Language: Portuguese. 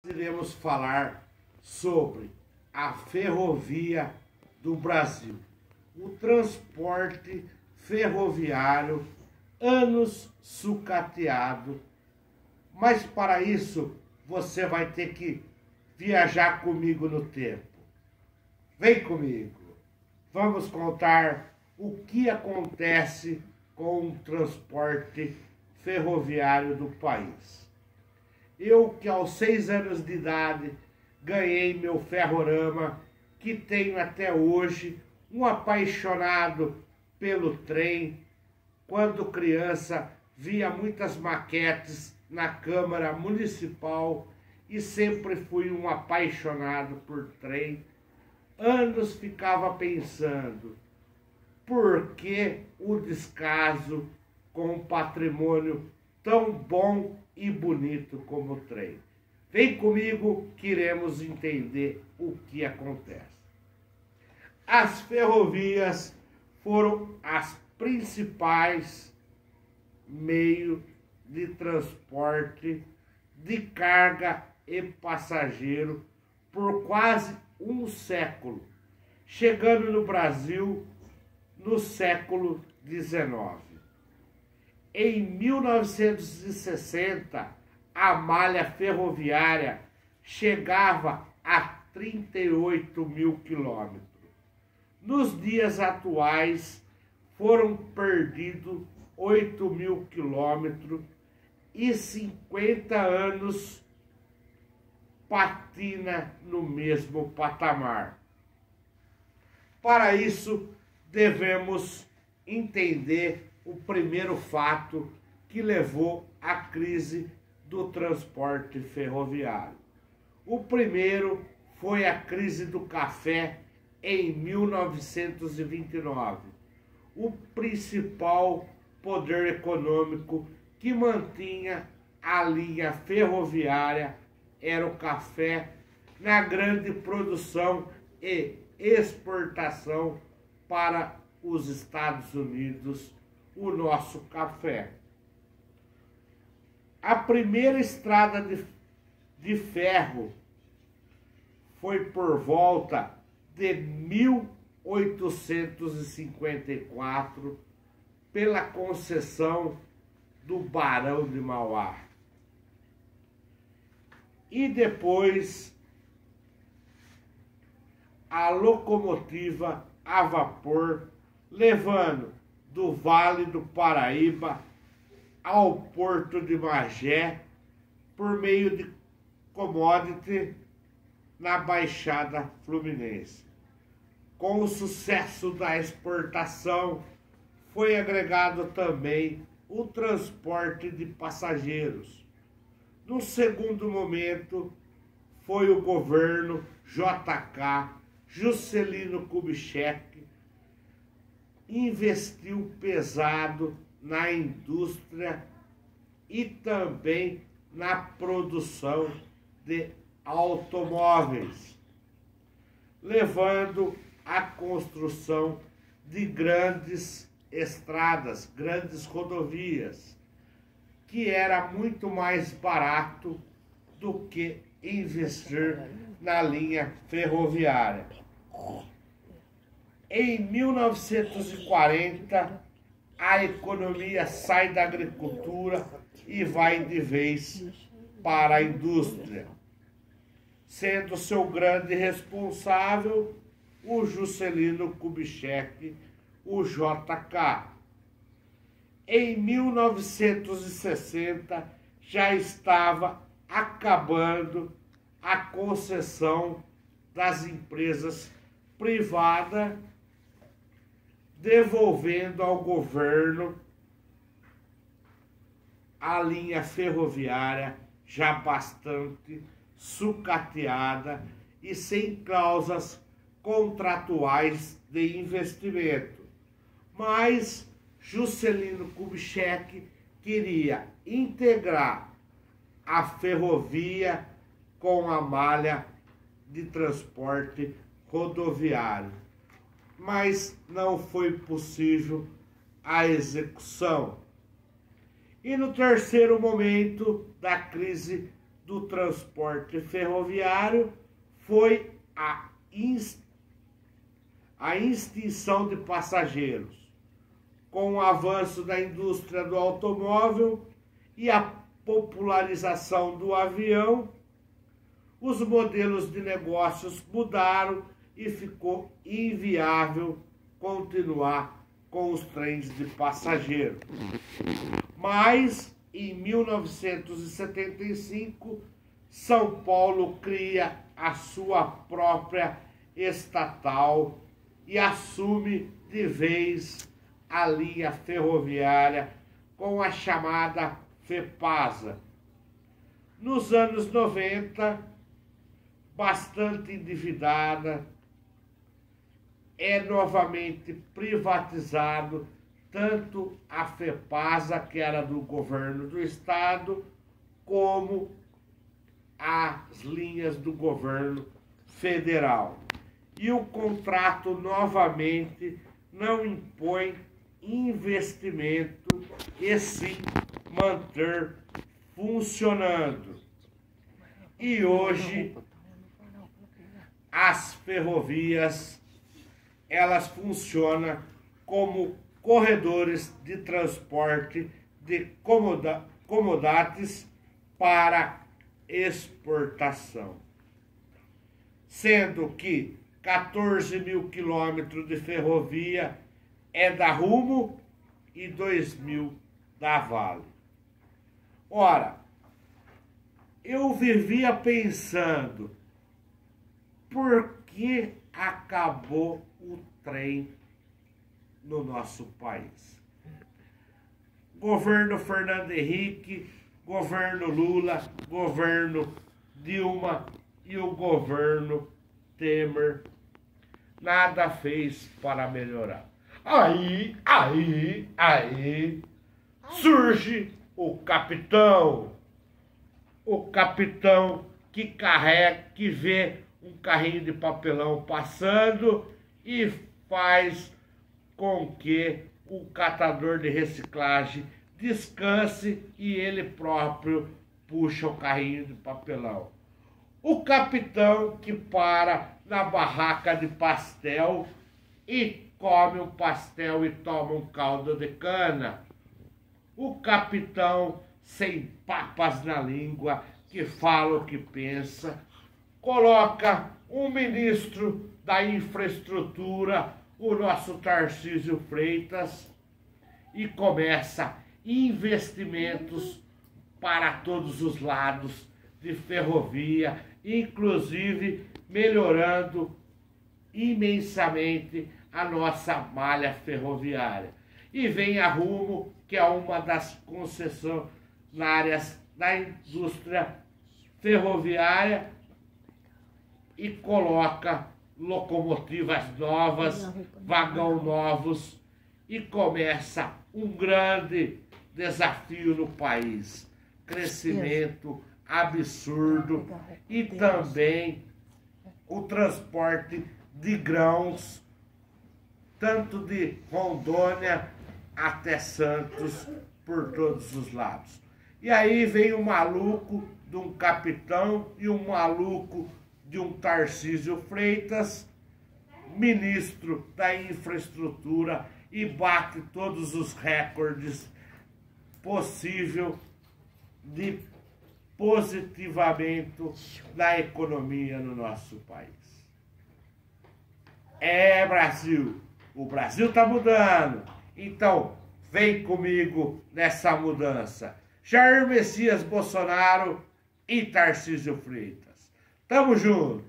Iremos falar sobre a ferrovia do Brasil, o transporte ferroviário, anos sucateado, mas para isso você vai ter que viajar comigo no tempo. Vem comigo, vamos contar o que acontece com o transporte ferroviário do país. Eu que aos 6 anos de idade ganhei meu ferrorama, que tenho até hoje, um apaixonado pelo trem. Quando criança via muitas maquetes na Câmara Municipal e sempre fui um apaixonado por trem. Anos ficava pensando, por que o descaso com um patrimônio tão bom e bonito como o trem? Vem comigo que iremos entender o que acontece. As ferrovias foram as principais meios de transporte de carga e passageiro por quase um século, chegando no Brasil no século XIX. Em 1960, a malha ferroviária chegava a 38 mil quilômetros. Nos dias atuais, foram perdidos 8 mil quilômetros e 50 anos patina no mesmo patamar. Para isso, devemos entender o primeiro fato que levou à crise do transporte ferroviário. O primeiro foi a crise do café em 1929. O principal poder econômico que mantinha a linha ferroviária era o café, na grande produção e exportação para os Estados Unidos, o nosso café. A primeira estrada de ferro foi por volta de 1854 pela concessão do Barão de Mauá. E depois a locomotiva a vapor, levando do Vale do Paraíba ao Porto de Magé por meio de commodity na Baixada Fluminense. Com o sucesso da exportação, foi agregado também o transporte de passageiros. No segundo momento, foi o governo JK, Juscelino Kubitschek, investiu pesado na indústria e também na produção de automóveis, levando à construção de grandes estradas, grandes rodovias, que era muito mais barato do que investir na linha ferroviária. Em 1940, a economia sai da agricultura e vai de vez para a indústria, sendo seu grande responsável o Juscelino Kubitschek, o JK. Em 1960, já estava acabando a concessão das empresas privadas, devolvendo ao governo a linha ferroviária já bastante sucateada e sem cláusulas contratuais de investimento. Mas Juscelino Kubitschek queria integrar a ferrovia com a malha de transporte rodoviário, mas não foi possível a execução. E no terceiro momento da crise do transporte ferroviário foi a extinção de passageiros. Com o avanço da indústria do automóvel e a popularização do avião, os modelos de negócios mudaram e ficou inviável continuar com os trens de passageiro. Mas, em 1975, São Paulo cria a sua própria estatal e assume de vez a linha ferroviária com a chamada FEPASA. Nos anos 90, bastante endividada, é novamente privatizado tanto a FEPASA, que era do governo do estado, como as linhas do governo federal. E o contrato novamente não impõe investimento e sim manter funcionando. E hoje as ferrovias, elas funcionam como corredores de transporte de commodities para exportação, sendo que 14 mil quilômetros de ferrovia é da Rumo e 2 mil da Vale. Ora, eu vivia pensando, por que acabou o trem no nosso país? Governo Fernando Henrique, governo Lula, governo Dilma e o governo Temer nada fez para melhorar. Aí surge o capitão que vê um carrinho de papelão passando e faz com que o catador de reciclagem descanse e ele próprio puxa o carrinho de papelão. O capitão que para na barraca de pastel e come um pastel e toma um caldo de cana. O capitão sem papas na língua, que fala o que pensa, coloca um ministro da infraestrutura, o nosso Tarcísio Freitas, e começa investimentos para todos os lados de ferrovia, inclusive melhorando imensamente a nossa malha ferroviária. E vem a Rumo, que é uma das concessionárias da indústria ferroviária, e coloca locomotivas novas, vagão novos, e começa um grande desafio no país. Crescimento absurdo e também o transporte de grãos, tanto de Rondônia até Santos, por todos os lados. E aí vem um maluco de um capitão e um maluco de um Tarcísio Freitas, ministro da infraestrutura, e bate todos os recordes possíveis de positivamento da economia no nosso país. É, Brasil, o Brasil está mudando, então vem comigo nessa mudança. Jair Messias Bolsonaro e Tarcísio Freitas. Tamo junto!